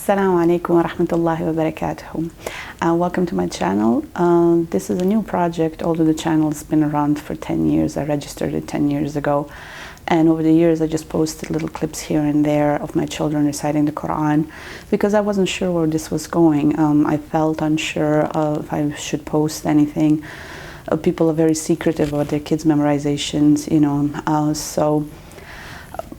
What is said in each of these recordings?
Assalamu alaikum wa rahmatullahi wa barakatuh. Welcome to my channel. This is a new project, although the channel has been around for 10 years. I registered it 10 years ago. And over the years, I just posted little clips here and there of my children reciting the Qur'an because I wasn't sure where this was going. I felt unsure if I should post anything. People are very secretive about their kids' memorizations, so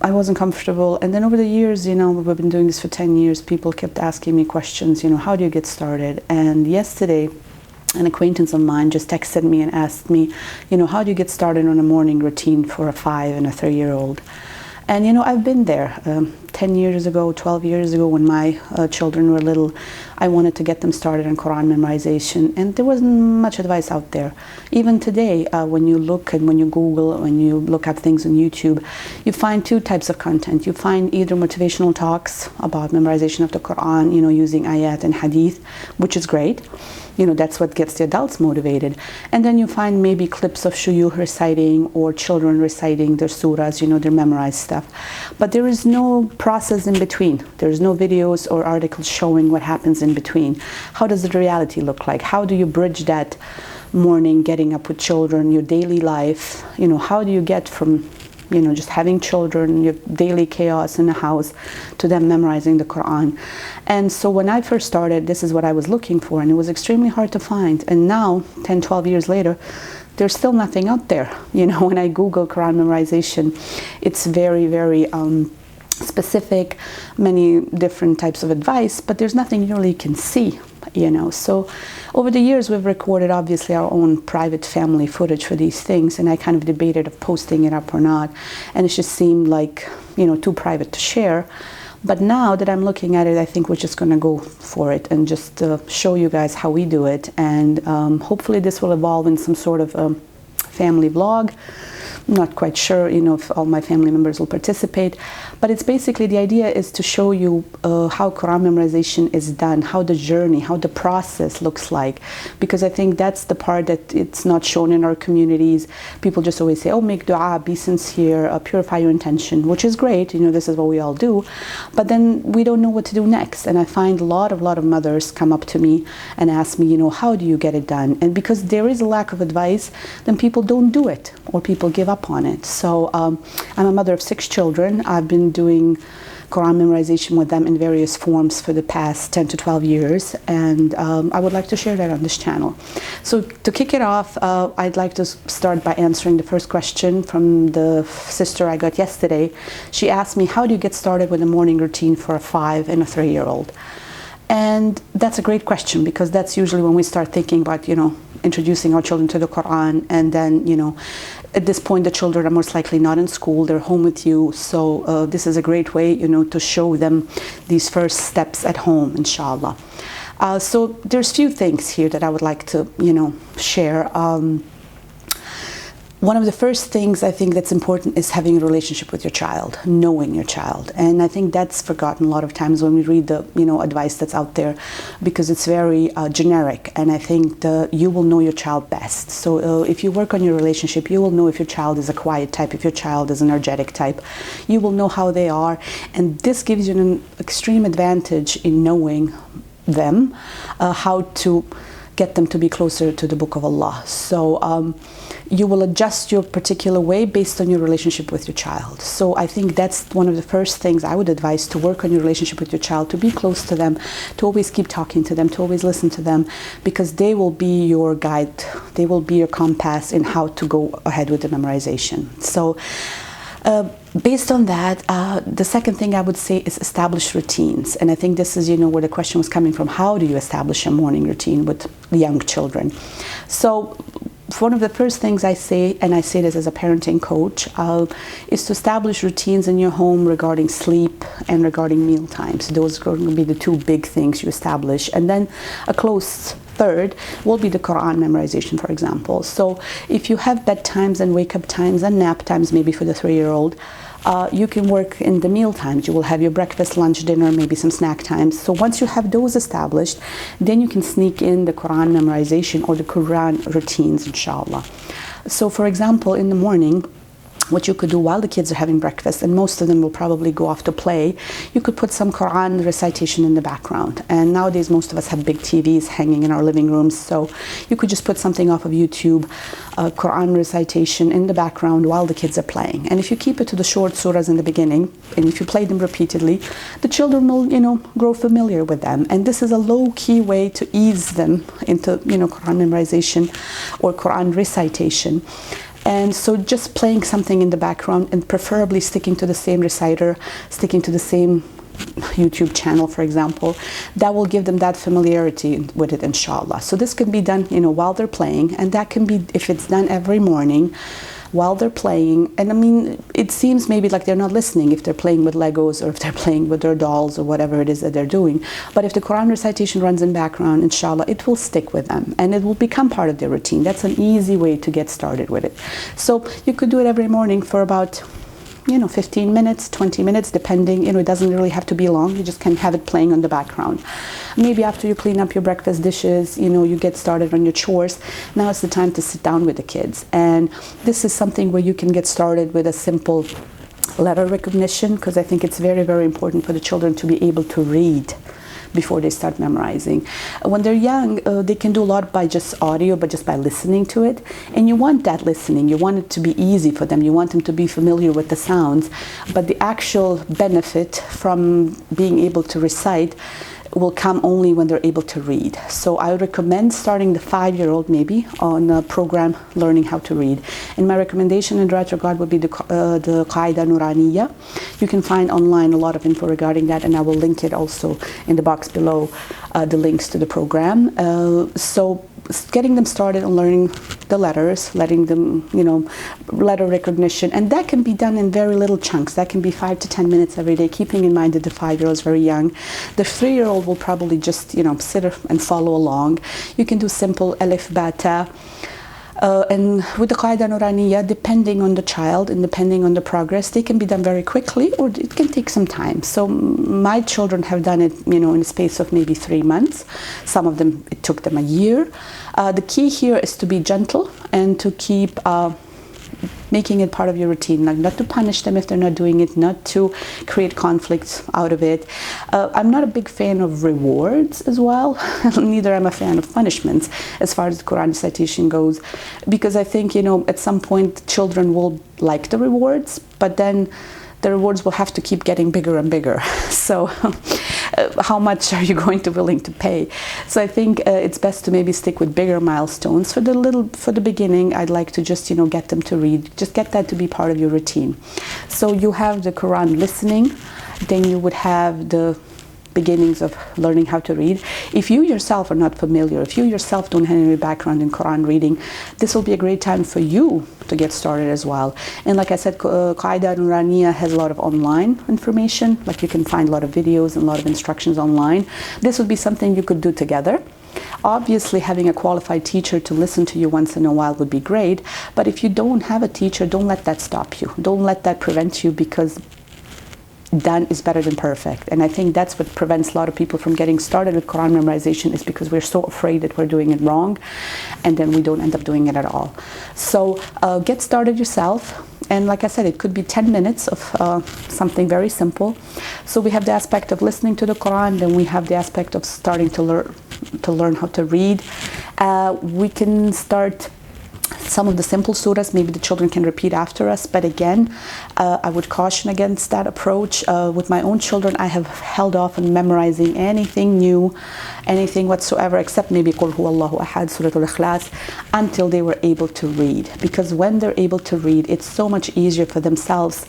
I wasn't comfortable. And then over the years, we've been doing this for 10 years, people kept asking me questions, how do you get started? And yesterday, an acquaintance of mine just texted me and asked me, how do you get started on a morning routine for a 5 and a 3-year-old? And I've been there 10 years ago, 12 years ago when my children were little. I wanted to get them started on Quran memorization, and there wasn't much advice out there. Even today, when you look and when you Google, when you look up things on YouTube, you find two types of content. You find either motivational talks about memorization of the Quran, using ayat and hadith, which is great. That's what gets the adults motivated. And then you find maybe clips of shuyukh reciting or children reciting their surahs, their memorized stuff. But there is no process in between. There's no videos or articles showing what happens in between. How does the reality look like? How do you bridge that morning getting up with children, your daily life? How do you get from just having children, your daily chaos in the house, to them memorizing the Quran? And so when I first started, this is what I was looking for, and it was extremely hard to find. And now, 10, 12 years later, there's still nothing out there. When I Google Quran memorization, it's very, very specific, many different types of advice, but there's nothing you really can see. So over the years we've recorded obviously our own private family footage for these things, and I kind of debated of posting it up or not, and it just seemed like too private to share. But now that I'm looking at it, I think we're just going to go for it and just show you guys how we do it, and hopefully this will evolve in some sort of family vlog. I'm not quite sure, if all my family members will participate, but it's basically, the idea is to show you how Quran memorization is done, how the journey, how the process looks like, because I think that's the part that it's not shown in our communities. People just always say, oh, make dua, be sincere, purify your intention, which is great, this is what we all do, but then we don't know what to do next. And I find a lot of mothers come up to me and ask me, how do you get it done? And because there is a lack of advice, then people don't do it, or people give up on it. So I'm a mother of 6 children. I've been doing Quran memorization with them in various forms for the past 10 to 12 years, and I would like to share that on this channel. So to kick it off, I'd like to start by answering the first question from the sister I got yesterday. She asked me, how do you get started with a morning routine for a 5 and a 3-year-old? And that's a great question, because that's usually when we start thinking about, introducing our children to the Quran, and then, at this point the children are most likely not in school, they're home with you, so this is a great way, to show them these first steps at home, inshallah. So there's few things here that I would like to, share. One of the first things I think that's important is having a relationship with your child, knowing your child. And I think that's forgotten a lot of times when we read the advice that's out there, because it's very generic. And I think you will know your child best. So if you work on your relationship, you will know if your child is a quiet type, if your child is an energetic type. You will know how they are. And this gives you an extreme advantage in knowing them, how to get them to be closer to the Book of Allah. So you will adjust your particular way based on your relationship with your child. So I think that's one of the first things I would advise, to work on your relationship with your child, to be close to them, to always keep talking to them, to always listen to them, because they will be your guide, they will be your compass in how to go ahead with the memorization. So based on that, the second thing I would say is establish routines. And I think this is, where the question was coming from. How do you establish a morning routine with young children? So one of the first things I say, and I say this as a parenting coach, is to establish routines in your home regarding sleep and regarding meal times. Those are going to be the two big things you establish. And then a close third will be the Quran memorization, for example. So if you have bedtimes and wake-up times and nap times, maybe for the 3-year-old, you can work in the meal times. You will have your breakfast, lunch, dinner, maybe some snack times. So once you have those established, then you can sneak in the Quran memorization or the Quran routines, inshallah. So for example, in the morning, what you could do while the kids are having breakfast, and most of them will probably go off to play, you could put some Qur'an recitation in the background. And nowadays most of us have big TVs hanging in our living rooms, so you could just put something off of YouTube, Qur'an recitation in the background while the kids are playing. And if you keep it to the short surahs in the beginning, and if you play them repeatedly, the children will, grow familiar with them. And this is a low-key way to ease them into, Qur'an memorization or Qur'an recitation. And so just playing something in the background, and preferably sticking to the same reciter, sticking to the same YouTube channel, for example, that will give them that familiarity with it, inshallah. So this can be done, while they're playing, and that can be, if it's done every morning while they're playing. And I mean, it seems maybe like they're not listening if they're playing with Legos or if they're playing with their dolls or whatever it is that they're doing. But if the Quran recitation runs in background, inshallah, it will stick with them and it will become part of their routine. That's an easy way to get started with it. So you could do it every morning for about 15 minutes, 20 minutes, depending. It doesn't really have to be long. You just can have it playing on the background. Maybe after you clean up your breakfast dishes, you get started on your chores. Now it's the time to sit down with the kids. And this is something where you can get started with a simple letter recognition, because I think it's very, very important for the children to be able to read before they start memorizing. When they're young, they can do a lot by just audio, but just by listening to it. And you want that listening. You want it to be easy for them. You want them to be familiar with the sounds. But the actual benefit from being able to recite will come only when they're able to read. So I would recommend starting the 5-year-old maybe on a program learning how to read. And my recommendation in that regard would be the Qaida Nuraniya. You can find online a lot of info regarding that, and I will link it also in the box below, the links to the program. So getting them started on learning the letters, letting them, letter recognition, and that can be done in very little chunks. That can be 5 to 10 minutes every day, keeping in mind that the 5-year-old is very young. The 3-year-old will probably just, sit and follow along. You can do simple alif, ba, ta. And with the Qaida Nuraniya, depending on the child and depending on the progress, they can be done very quickly or it can take some time. So my children have done it, in a space of maybe 3 months. Some of them, it took them a year. The key here is to be gentle and to keep making it part of your routine, not to punish them if they're not doing it, not to create conflicts out of it. I'm not a big fan of rewards as well. Neither am I a fan of punishments as far as the Quran recitation goes, because I think, at some point children will like the rewards, but then the rewards will have to keep getting bigger and bigger. So how much are you going to willing to pay? So I think it's best to maybe stick with bigger milestones. For the beginning, I'd like to just, get them to read. Just get that to be part of your routine. So you have the Quran listening, then you would have the beginnings of learning how to read. If you yourself are not familiar, if you yourself don't have any background in Quran reading, this will be a great time for you to get started as well. And like I said, Qaida Nuraniya has a lot of online information, like you can find a lot of videos and a lot of instructions online. This would be something you could do together. Obviously, having a qualified teacher to listen to you once in a while would be great, but if you don't have a teacher, don't let that stop you. Don't let that prevent you, because done is better than perfect. And I think that's what prevents a lot of people from getting started with Quran memorization, is because we're so afraid that we're doing it wrong, and then we don't end up doing it at all. So get started yourself. And like I said, it could be 10 minutes of something very simple. So we have the aspect of listening to the Quran, then we have the aspect of starting to learn how to read. We can start some of the simple surahs, maybe the children can repeat after us, but again, I would caution against that approach. With my own children, I have held off on memorizing anything new, anything whatsoever, except maybe Qul Huwallahu Ahad, Surah Al-Ikhlas, until they were able to read. Because when they're able to read, it's so much easier for themselves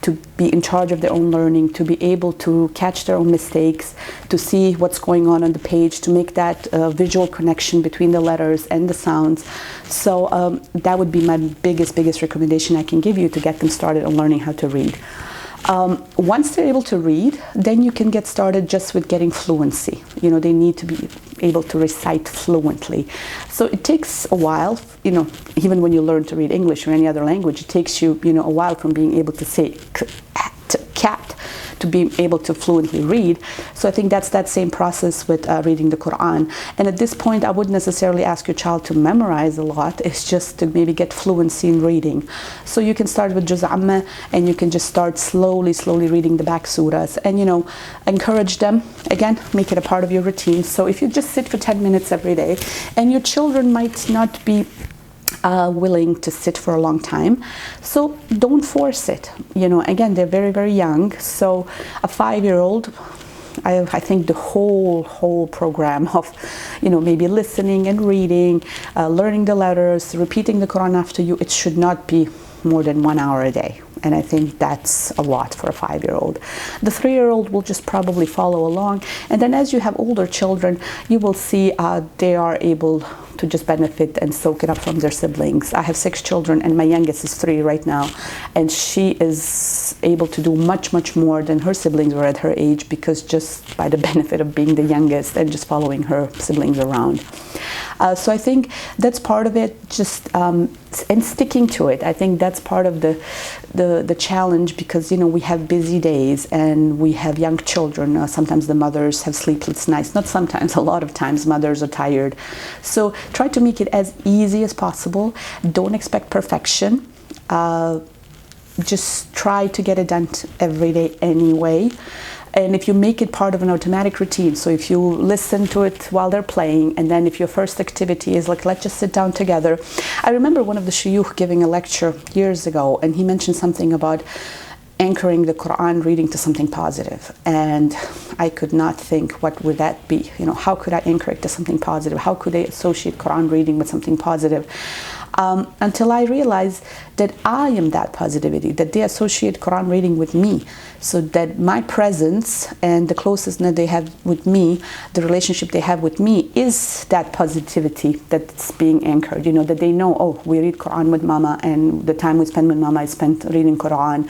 to be in charge of their own learning, to be able to catch their own mistakes, to see what's going on the page, to make that visual connection between the letters and the sounds. So that would be my biggest recommendation I can give you to get them started on learning how to read. Once they're able to read, then you can get started just with getting fluency. They need to be able to recite fluently. So it takes a while, even when you learn to read English or any other language, it takes you, a while from being able to say cat to be able to fluently read. So I think that's that same process with reading the Quran. And at this point, I wouldn't necessarily ask your child to memorize a lot. It's just to maybe get fluency in reading. So you can start with Juz Amma, and you can just start slowly reading the back surahs, and encourage them. Again, make it a part of your routine. So if you just sit for 10 minutes every day, and your children might not be willing to sit for a long time, so don't force it. Again, they're very young. So a 5-year-old, I think the whole program of maybe listening and reading, learning the letters, repeating the Quran after you, it should not be more than 1 hour a day. And I think that's a lot for a 5-year-old. The 3-year-old will just probably follow along. And then as you have older children, you will see they are able to just benefit and soak it up from their siblings. I have 6 children, and my youngest is 3 right now. And she is able to do much more than her siblings were at her age, because just by the benefit of being the youngest and just following her siblings around. So I think that's part of it, just and sticking to it. I think that's part of the challenge, because we have busy days and we have young children. Sometimes the mothers have sleepless nights. Not sometimes, a lot of times mothers are tired. So try to make it as easy as possible. Don't expect perfection. Just try to get it done every day anyway. And if you make it part of an automatic routine, so if you listen to it while they're playing, and then if your first activity is like, let's just sit down together. I remember one of the shuyukh giving a lecture years ago, and he mentioned something about anchoring the Quran reading to something positive. And I could not think, what would that be? How could I anchor it to something positive? How could I associate Quran reading with something positive? Until I realized that I am that positivity, that they associate Quran reading with me, so that my presence and the closeness that they have with me, the relationship they have with me, is that positivity that's being anchored. That they know, oh, we read Quran with Mama, and the time we spend with Mama is spent reading Quran.